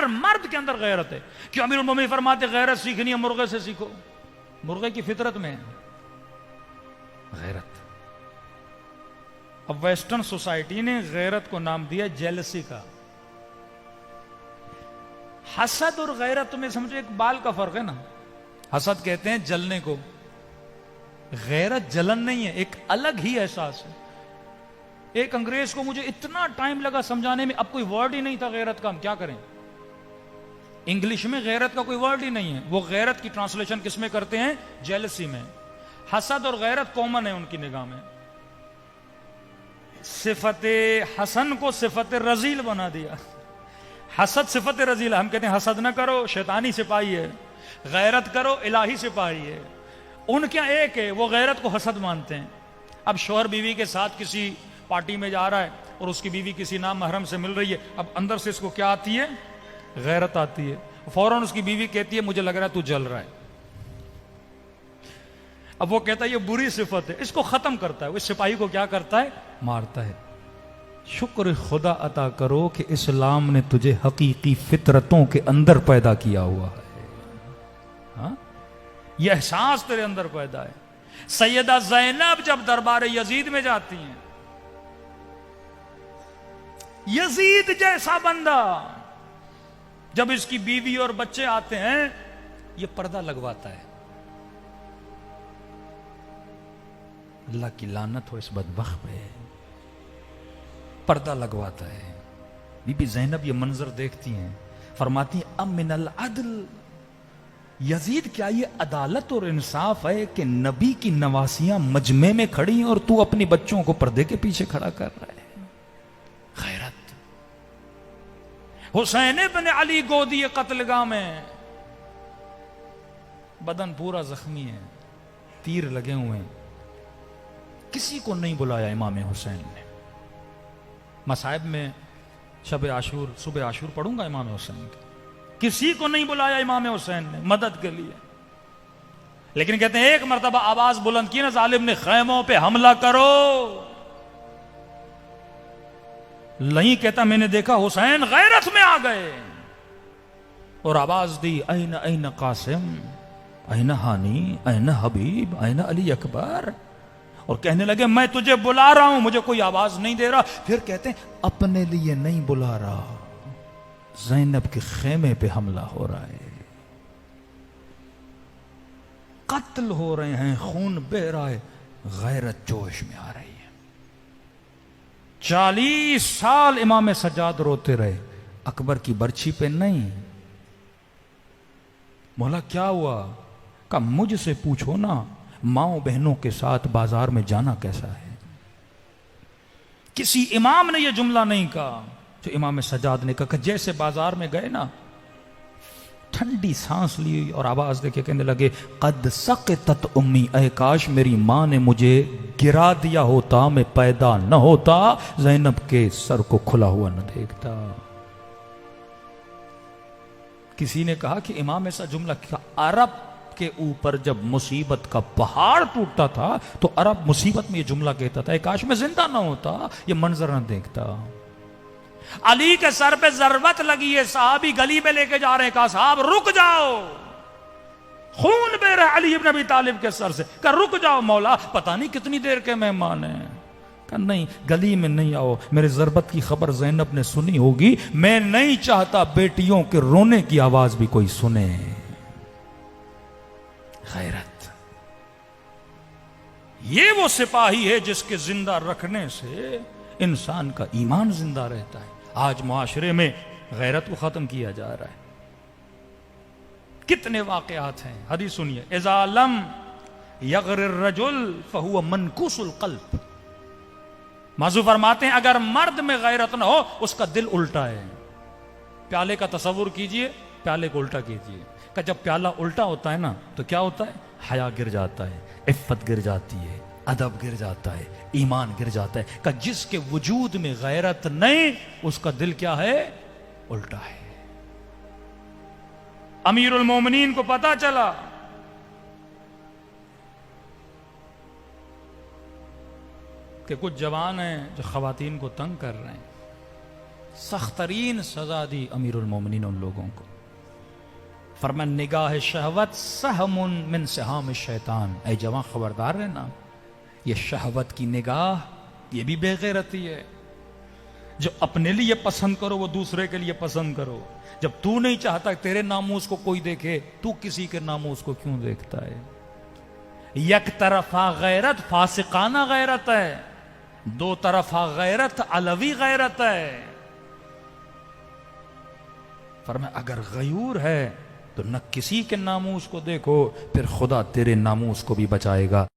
ہر مرد کے اندر غیرت ہے. کیوں امیر المومنین فرماتے غیرت سیکھنی ہے مرغے سے سیکھو. مرغے کی فطرت میں ہے غیرت. اب ویسٹرن سوسائٹی نے غیرت کو نام دیا جیلسی کا. حسد اور غیرت تمہیں سمجھو ایک بال کا فرق ہے نا. حسد کہتے ہیں جلنے کو, غیرت جلن نہیں ہے, ایک الگ ہی احساس ہے. ایک انگریز کو مجھے اتنا ٹائم لگا سمجھانے میں, اب کوئی ورڈ ہی نہیں تھا غیرت کا, ہم کیا کریں. انگلش میں غیرت کا کوئی ورڈ ہی نہیں ہے. وہ غیرت کی ٹرانسلیشن کس میں کرتے ہیں؟ جیلسی میں. حسد اور غیرت کامن ہے ان کی نگاہ میں. صفت حسن کو صفت رذیل بنا دیا. حسد صفت رذیل, ہم کہتے ہیں حسد نہ کرو شیطانی سپاہی ہے, غیرت کرو الہی سپاہی ہے. ان کیا ایک ہے, وہ غیرت کو حسد مانتے ہیں. اب شوہر بیوی کے ساتھ کسی پارٹی میں جا رہا ہے اور اس کی بیوی کسی نام محرم سے مل رہی ہے, اب اندر سے اس کو کیا آتی ہے؟ غیرت آتی ہے. فوراً اس کی بیوی کہتی ہے مجھے لگ رہا ہے تو جل رہا ہے. اب وہ کہتا ہے یہ بری صفت ہے, اس کو ختم کرتا ہے. وہ اس سپاہی کو کیا کرتا ہے؟ مارتا ہے. شکر خدا عطا کرو کہ اسلام نے تجھے حقیقی فطرتوں کے اندر پیدا کیا ہوا ہے. ہاں, یہ احساس تیرے اندر پیدا ہے. سیدہ زینب جب دربار یزید میں جاتی ہیں, یزید جیسا بندہ جب اس کی بیوی اور بچے آتے ہیں, یہ پردہ لگواتا ہے. اللہ کی لعنت ہو اس بدبخت پہ, پردہ لگواتا ہے. بی بی زینب یہ منظر دیکھتی ہیں, فرماتی ہیں ام من العدل, یزید کیا یہ عدالت اور انصاف ہے کہ نبی کی نواسیاں مجمع میں کھڑی ہیں اور تو اپنی بچوں کو پردے کے پیچھے کھڑا کر رہا ہے. غیرت. حسین ابن علی گودی قتل گاہ میں, بدن پورا زخمی ہے, تیر لگے ہوئے ہیں, کسی کو نہیں بلایا امام حسین نے. مصائب میں شب عاشور, صبح عاشور پڑھوں گا امام حسین کی, کسی کو نہیں بلایا امام حسین نے مدد کے لیے. لیکن کہتے ہیں ایک مرتبہ آواز بلند کی نا ظالم نے, خیموں پہ حملہ کرو. نہیں کہتا میں نے دیکھا حسین غیرت میں آ گئے اور آواز دی این این قاسم, این ہانی, این حبیب, این علی اکبر, اور کہنے لگے میں تجھے بلا رہا ہوں, مجھے کوئی آواز نہیں دے رہا. پھر کہتے ہیں اپنے لیے نہیں بلا رہا, زینب کے خیمے پہ حملہ ہو رہا ہے, قتل ہو رہے ہیں, خون بہ رہا ہے, غیرت جوش میں آ رہی ہے. 40 سال امام سجاد روتے رہے, اکبر کی برچھی پہ نہیں. مولا کیا ہوا؟ کہا مجھ سے پوچھو نا ماؤں بہنوں کے ساتھ بازار میں جانا کیسا ہے. کسی امام نے یہ جملہ نہیں کہا جو امام سجاد نے کہا کہ جیسے بازار میں گئے نا, ٹھنڈی سانس لی اور آواز دے کے کہنے لگے قد سقطت امی, اے کاش میری ماں نے مجھے گرا دیا ہوتا, میں پیدا نہ ہوتا, زینب کے سر کو کھلا ہوا نہ دیکھتا. کسی نے کہا کہ امام ایسا جملہ کیا, عرب کے اوپر جب مصیبت کا پہاڑ ٹوٹتا تھا تو عرب مصیبت میں یہ جملہ کہتا تھا, اے کاش میں زندہ نہ ہوتا, یہ منظر نہ دیکھتا. علی کے سر پہ ضربت لگی ہے, صحابی گلی میں لے کے جا رہے ہیں, کہا صاحب رک جاؤ, خون بہ رہا ہے علی ابن ابی طالب کے سر سے. کہا رک جاؤ مولا, پتہ نہیں کتنی دیر کے مہمان ہیں. کہا نہیں, گلی میں نہیں آؤ, میرے ضربت کی خبر زینب نے سنی ہوگی, میں نہیں چاہتا بیٹیوں کے رونے کی آواز بھی کوئی سنے. غیرت. یہ وہ سپاہی ہے جس کے زندہ رکھنے سے انسان کا ایمان زندہ رہتا ہے. آج معاشرے میں غیرت کو ختم کیا جا رہا ہے. کتنے واقعات ہیں, حدیث سنیے, اذا لم یغر الرجل فهو منکوس القلب. موضوع فرماتے ہیں اگر مرد میں غیرت نہ ہو اس کا دل الٹا ہے. پیالے کا تصور کیجئے, پیالے کو الٹا کیجئے, کہ جب پیالہ الٹا ہوتا ہے نا تو کیا ہوتا ہے؟ حیا گر جاتا ہے, عفت گر جاتی ہے, ادب گر جاتا ہے, ایمان گر جاتا ہے. کہ جس کے وجود میں غیرت نہیں اس کا دل کیا ہے؟ الٹا ہے. امیر المومنین کو پتا چلا کہ کچھ جوان ہیں جو خواتین کو تنگ کر رہے ہیں, سخت ترین سزا دی امیر المومنین ان لوگوں کو. فرمان نگاہ شہوت سہم من سہام الشیطان. اے جوان خبردار رہنا، یہ شہوت کی نگاہ یہ بھی بے غیرتی ہے. جو اپنے لیے پسند کرو وہ دوسرے کے لیے پسند کرو. جب تو نہیں چاہتا کہ تیرے ناموس کو کوئی دیکھے، تو کسی کے ناموس کو کیوں دیکھتا ہے؟ یک طرفہ غیرت فاسقانہ غیرت ہے، دو طرفہ غیرت علوی غیرت ہے. فرمایا اگر غیور ہے تو نہ کسی کے ناموس کو دیکھو، پھر خدا تیرے ناموس کو بھی بچائے گا.